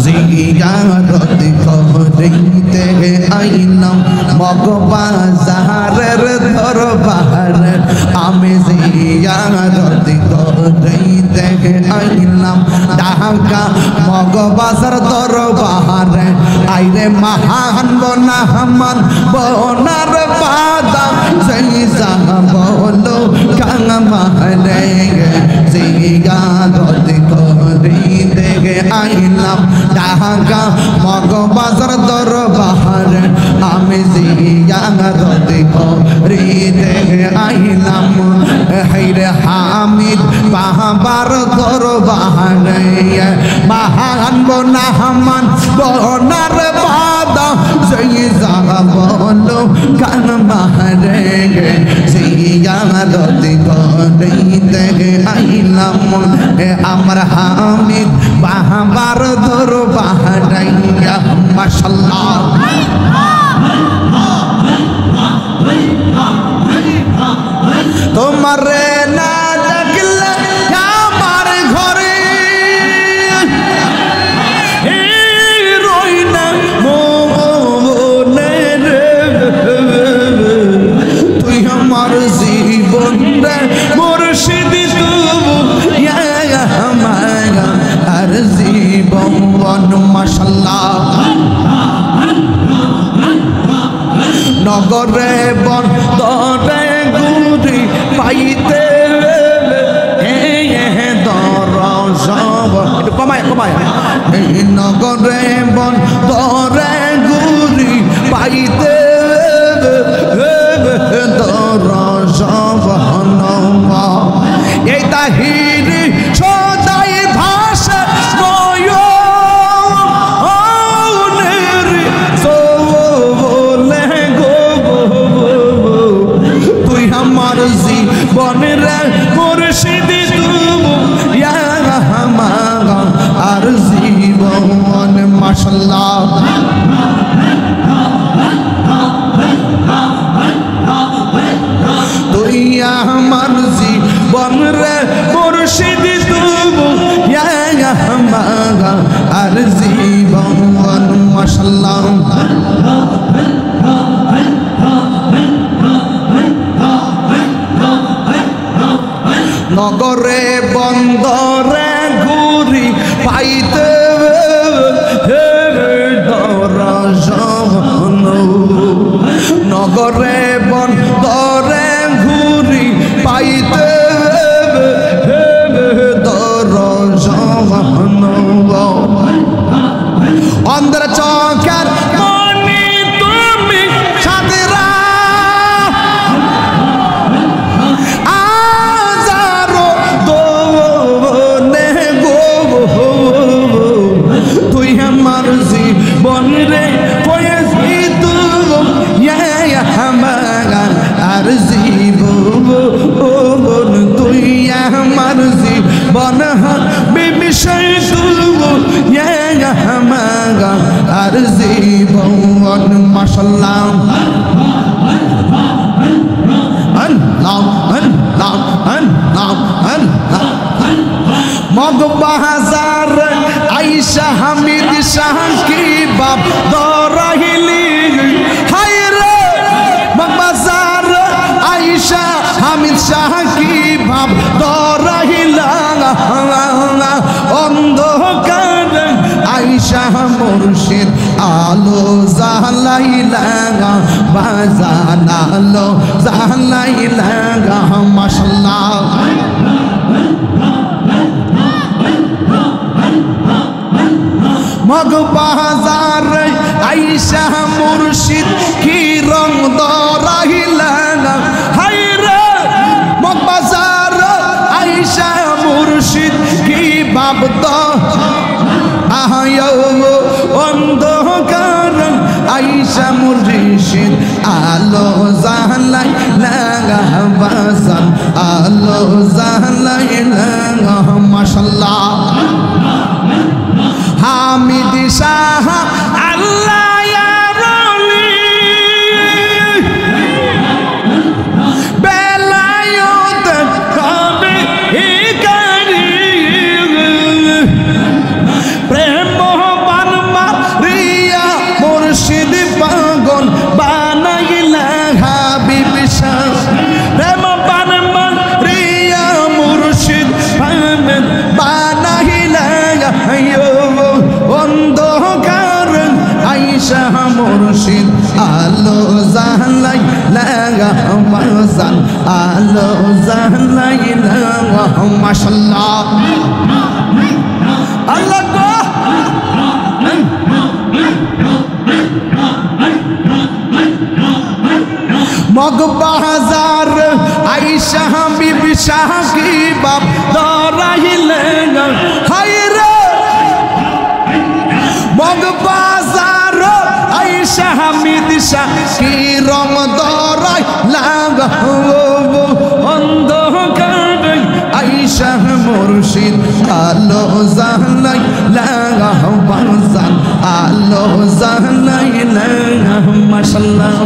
জিয়ারত করিতে আইলাম মগবাজারের দরবার আমি জিয়ারত করিতে আইলাম ঢাকা মগবাজার দরবার আইরে মহান বনাহমান বনার বাদা সেই বলো কামারে জিয়ারত করিতে আইলাম ঢাকা মগবাজার দরবার আমি জিয়ারত করিতে আইলাম হাইরে হামিদ বাবার দরবার মহান বনাহমান বনার বাদা সেই বলো কামারে জিয়ারত করিতে আইলাম আমার হামিদ বাবার দরবার মাশাআল্লাহ তোমারে না ডাকলে আমার ঘরে রই না মনে রে তুই আমার জীবন রে মুর্শিদ আর জীবন মাশাআল্লাহ নগরে বন্দরে গুরি পাইতে কমায় নগরে বন্দরে গুরি পাইতে এই তাহিরি সদাই ভাষা তুই আমার জীবনের মুর্শিদ আর জীবন মাশাআল্লাহ তুই আমার জীবন রে মুর্শিদ আর জীবন মাশাআল্লাহ নগরে বন্দরে ঘুরি পাইতে নগরে বন্দরে ঘুরি পাইতে অন্ধর চকের মনি তুমি সাদরা আজারো দোনে গো তুই আমার জীবন রে কয়েছি তুই আর জীবন তুই আমার জীবন বিষয় আর জীবন মাশাআল্লাহ মগবাজার আইসা হামিদ শাহ কি বাপ দরাহিলি হায়রে মগবাজার আইসা হামিদ শাহ কি বাপ দরাহিলা অন্ধকার আইসা মুর্শিদ আলো জালাইলা বাজান আলো জালাইলা মাশাআল্লাহ মগবাজার আইসা মুর্শিদ কি রং দরাইলা হায়রে মগবাজার আইসা মুর্শিদ কি বাপ অন্ধকার আইসা মুর্শিদ আলো জালাই লাগা বাজান আলো জালাই লাগা মাশাআল্লাহ হামিদ শাহ আল্লাহ ইয়া রলি বেলায়ত কবে করি প্রেম মোহব্বত আইসা মুর্শিদ আলো জালাই লাগা মাসান আলো জালাই লাগা মাশাআল্লাহ আল্লাহ গো মগ বাজার আইসা বিবি সাকিবা দরাইলেন হায়রে মগ বাজার আইসা হামিদ কি রং দরাই লাগা অন্ধকার আইসা মুর্শিদ আলো জালাই লাগা বাজান আলো জালাই লাগা মাশাআল্লাহ